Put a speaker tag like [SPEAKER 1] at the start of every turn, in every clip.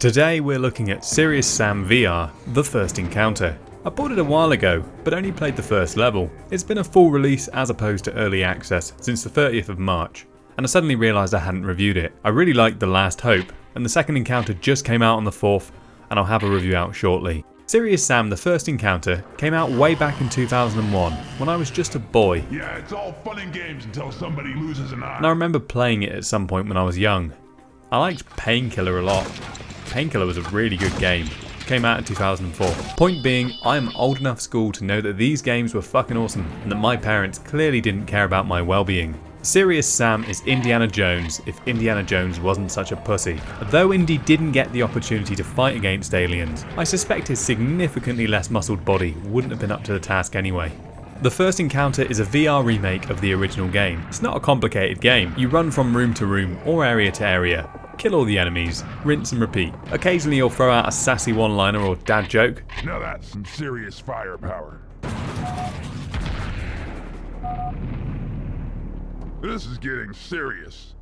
[SPEAKER 1] Today we're looking at Serious Sam VR, The First Encounter. I bought it a while ago, but only played the first level. It's been a full release as opposed to early access since the 30th of March, and I suddenly realised I hadn't reviewed it. I really liked The Last Hope, and the second encounter just came out on the 4th, and I'll have a review out shortly. Serious Sam The First Encounter came out way back in 2001, when I was just a boy.
[SPEAKER 2] Yeah, it's all fun and games until somebody loses an eye.
[SPEAKER 1] And I remember playing it at some point when I was young. I liked Painkiller a lot. Painkiller was a really good game. It came out in 2004. Point being, I am old enough school to know that these games were fucking awesome and that my parents clearly didn't care about my well-being. Serious Sam is Indiana Jones if Indiana Jones wasn't such a pussy. Though Indy didn't get the opportunity to fight against aliens, I suspect his significantly less muscled body wouldn't have been up to the task anyway. The First Encounter is a VR remake of the original game. It's not a complicated game. You run from room to room or area to area, kill all the enemies, rinse and repeat. Occasionally you'll throw out a sassy one-liner or dad joke.
[SPEAKER 2] Now that's some serious firepower. This is getting serious.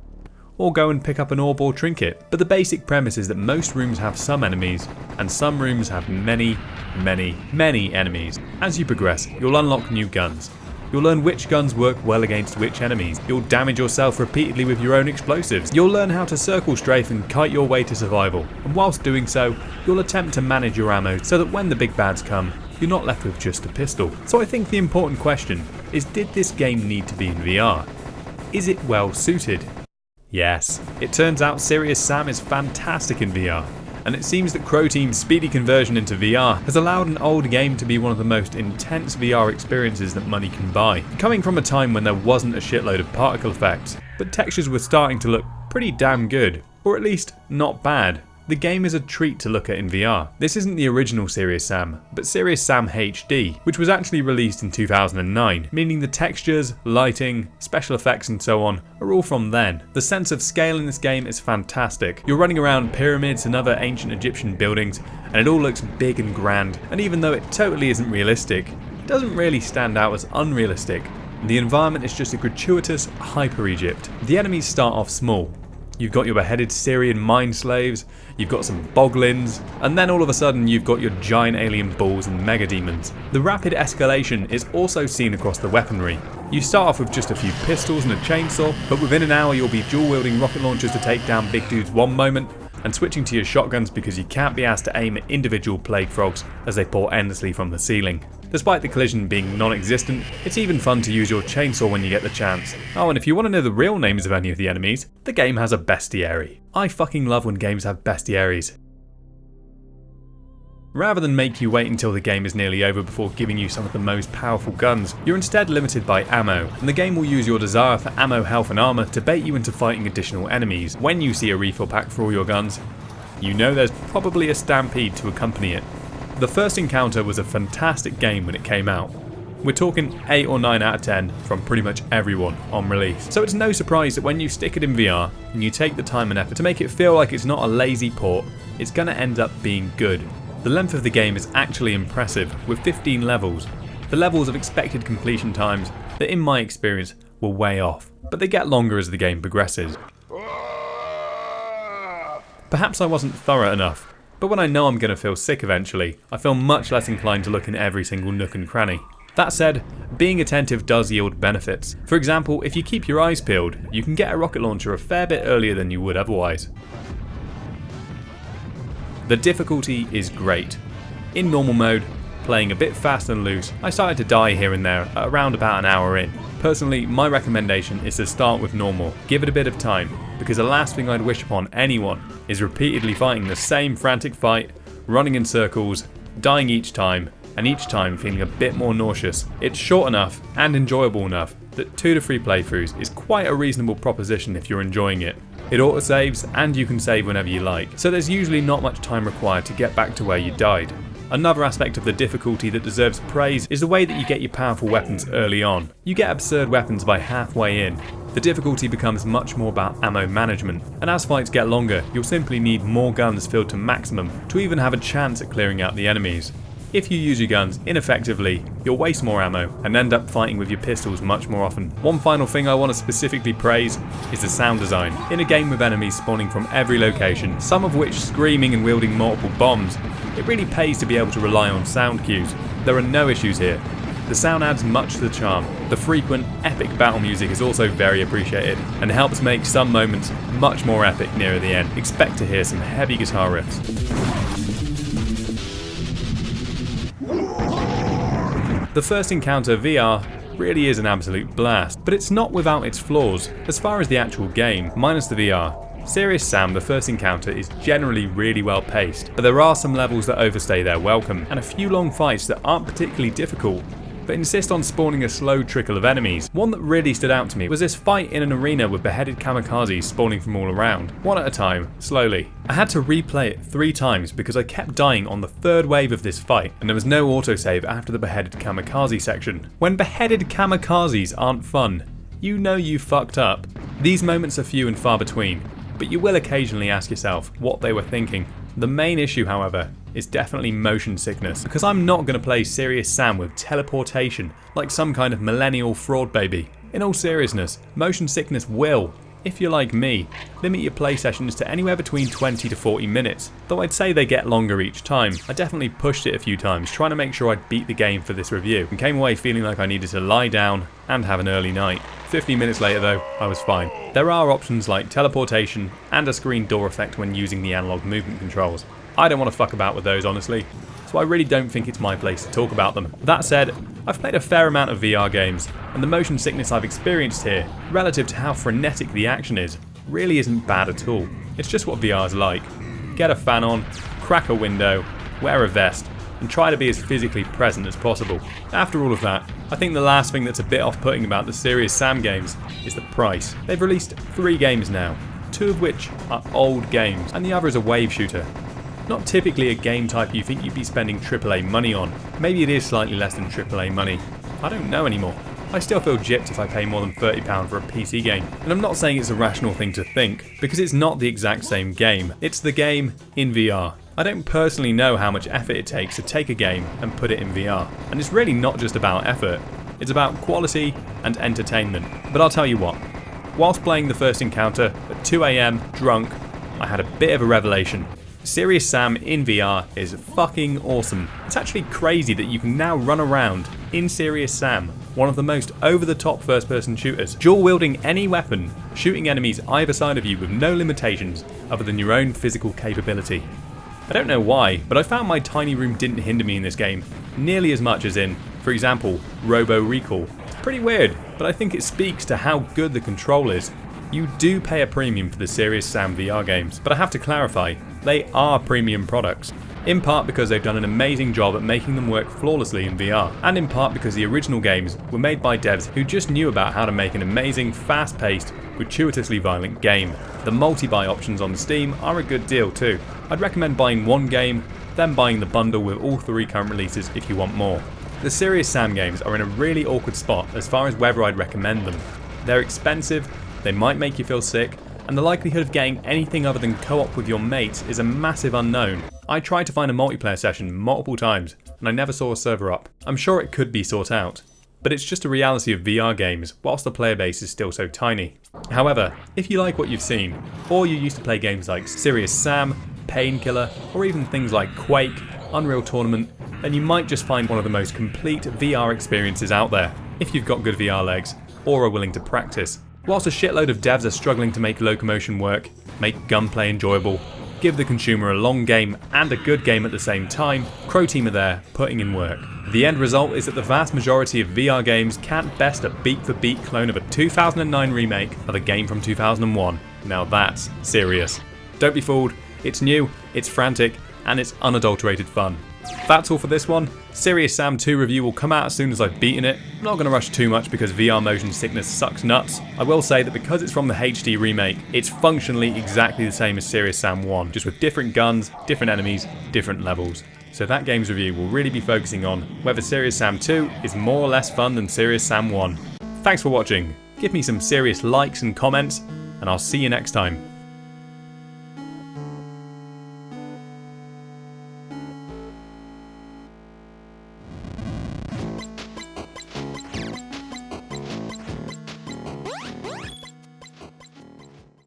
[SPEAKER 1] Or go and pick up an orb or trinket. But the basic premise is that most rooms have some enemies, and some rooms have many enemies. As you progress, you'll unlock new guns. You'll learn which guns work well against which enemies. You'll damage yourself repeatedly with your own explosives. You'll learn how to circle strafe and kite your way to survival. And whilst doing so, you'll attempt to manage your ammo so that when the big bads come, you're not left with just a pistol. So I think the important question is, did this game need to be in VR? Is it well suited? Yes. It turns out Serious Sam is fantastic in VR. And it seems that Crow Team's speedy conversion into VR has allowed an old game to be one of the most intense VR experiences that money can buy. Coming from a time when there wasn't a shitload of particle effects, but textures were starting to look pretty damn good, or at least not bad. The game is a treat to look at in VR. This isn't the original Serious Sam, but Serious Sam HD, which was actually released in 2009, meaning the textures, lighting, special effects and so on are all from then. The sense of scale in this game is fantastic. You're running around pyramids and other ancient Egyptian buildings, and it all looks big and grand, and even though it totally isn't realistic, it doesn't really stand out as unrealistic. The environment is just a gratuitous hyper-Egypt. The enemies start off small. You've got your beheaded Syrian mind slaves, you've got some boglins, and then all of a sudden you've got your giant alien bulls and mega demons. The rapid escalation is also seen across the weaponry. You start off with just a few pistols and a chainsaw, but within an hour you'll be dual wielding rocket launchers to take down big dudes one moment, and switching to your shotguns because you can't be asked to aim at individual plague frogs as they pour endlessly from the ceiling. Despite the collision being non-existent, it's even fun to use your chainsaw when you get the chance. Oh, and if you want to know the real names of any of the enemies, the game has a bestiary. I fucking love when games have bestiaries. Rather than make you wait until the game is nearly over before giving you some of the most powerful guns, you're instead limited by ammo, and the game will use your desire for ammo, health and armor to bait you into fighting additional enemies. When you see a refill pack for all your guns, you know there's probably a stampede to accompany it. The First Encounter was a fantastic game when it came out. We're talking 8 or 9 out of 10 from pretty much everyone on release. So it's no surprise that when you stick it in VR and you take the time and effort to make it feel like it's not a lazy port, it's going to end up being good. The length of the game is actually impressive, with 15 levels. The levels of expected completion times that in my experience were way off, but they get longer as the game progresses. Perhaps I wasn't thorough enough. But when I know I'm going to feel sick eventually, I feel much less inclined to look in every single nook and cranny. That said, being attentive does yield benefits. For example, if you keep your eyes peeled, you can get a rocket launcher a fair bit earlier than you would otherwise. The difficulty is great. In normal mode, playing a bit fast and loose, I started to die here and there at around about an hour in. Personally, my recommendation is to start with normal, give it a bit of time, because the last thing I'd wish upon anyone is repeatedly fighting the same frantic fight, running in circles, dying each time, and each time feeling a bit more nauseous. It's short enough and enjoyable enough that 2 to 3 playthroughs is quite a reasonable proposition if you're enjoying it. It autosaves and you can save whenever you like, so there's usually not much time required to get back to where you died. Another aspect of the difficulty that deserves praise is the way that you get your powerful weapons early on. You get absurd weapons by halfway in. The difficulty becomes much more about ammo management, and as fights get longer, you'll simply need more guns filled to maximum to even have a chance at clearing out the enemies. If you use your guns ineffectively, you'll waste more ammo and end up fighting with your pistols much more often. One final thing I want to specifically praise is the sound design. In a game with enemies spawning from every location, some of which screaming and wielding multiple bombs, it really pays to be able to rely on sound cues. There are no issues here. The sound adds much to the charm. The frequent, epic battle music is also very appreciated and helps make some moments much more epic nearer the end. Expect to hear some heavy guitar riffs. The first encounter VR really is an absolute blast, but it's not without its flaws. As far as the actual game, minus the VR, Serious Sam, the first encounter, is generally really well paced, but there are some levels that overstay their welcome, and a few long fights that aren't particularly difficult, but insist on spawning a slow trickle of enemies. One that really stood out to me was this fight in an arena with beheaded kamikazes spawning from all around, one at a time, slowly. I had to replay it 3 times because I kept dying on the 3rd wave of this fight, and there was no autosave after the beheaded kamikaze section. When beheaded kamikazes aren't fun, you know you fucked up. These moments are few and far between, but you will occasionally ask yourself what they were thinking. The main issue, however, is definitely motion sickness, because I'm not going to play Serious Sam with teleportation like some kind of millennial fraud baby. In all seriousness, motion sickness will, if you're like me, limit your play sessions to anywhere between 20 to 40 minutes, though I'd say they get longer each time. I definitely pushed it a few times trying to make sure I'd beat the game for this review, and came away feeling like I needed to lie down and have an early night. 15 minutes later though, I was fine. There are options like teleportation and a screen door effect when using the analog movement controls. I don't want to fuck about with those honestly, so I really don't think it's my place to talk about them. That said, I've played a fair amount of VR games, and the motion sickness I've experienced here, relative to how frenetic the action is, really isn't bad at all. It's just what VR's like. Get a fan on, crack a window, wear a vest, and try to be as physically present as possible. After all of that, I think the last thing that's a bit off-putting about the Serious Sam games is the price. They've released 3 games now, 2 of which are old games, and the other is a wave shooter. Not typically a game type you think you'd be spending AAA money on. Maybe it is slightly less than AAA money. I don't know anymore. I still feel gypped if I pay more than £30 for a PC game. And I'm not saying it's a rational thing to think, because it's not the exact same game. It's the game in VR. I don't personally know how much effort it takes to take a game and put it in VR. And it's really not just about effort. It's about quality and entertainment. But I'll tell you what. Whilst playing the first encounter at 2 AM, drunk, I had a bit of a revelation. Serious Sam in VR is fucking awesome. It's actually crazy that you can now run around in Serious Sam, one of the most over-the-top first-person shooters, dual-wielding any weapon, shooting enemies either side of you with no limitations other than your own physical capability. I don't know why, but I found my tiny room didn't hinder me in this game nearly as much as in, for example, Robo Recall. It's pretty weird, but I think it speaks to how good the control is. You do pay a premium for the Serious Sam VR games, but I have to clarify, they are premium products. In part because they've done an amazing job at making them work flawlessly in VR, and in part because the original games were made by devs who just knew about how to make an amazing, fast-paced, gratuitously violent game. The multi-buy options on Steam are a good deal too. I'd recommend buying one game, then buying the bundle with all 3 current releases if you want more. The Serious Sam games are in a really awkward spot as far as whether I'd recommend them. They're expensive, they might make you feel sick, and the likelihood of getting anything other than co-op with your mates is a massive unknown. I tried to find a multiplayer session multiple times, and I never saw a server up. I'm sure it could be sought out, but it's just a reality of VR games whilst the player base is still so tiny. However, if you like what you've seen, or you used to play games like Serious Sam, Painkiller, or even things like Quake, Unreal Tournament, then you might just find one of the most complete VR experiences out there, if you've got good VR legs, or are willing to practice. Whilst a shitload of devs are struggling to make locomotion work, make gunplay enjoyable, give the consumer a long game and a good game at the same time, Crow Team are there, putting in work. The end result is that the vast majority of VR games can't best a beat-for-beat clone of a 2009 remake of a game from 2001. Now that's serious. Don't be fooled, it's new, it's frantic, and it's unadulterated fun. That's all for this one. Serious Sam 2 review will come out as soon as I've beaten it. I'm not going to rush too much because VR motion sickness sucks nuts. I will say that because it's from the HD remake, it's functionally exactly the same as Serious Sam 1, just with different guns, different enemies, different levels. So that game's review will really be focusing on whether Serious Sam 2 is more or less fun than Serious Sam 1. Thanks for watching. Give me some serious likes and comments, and I'll see you next time.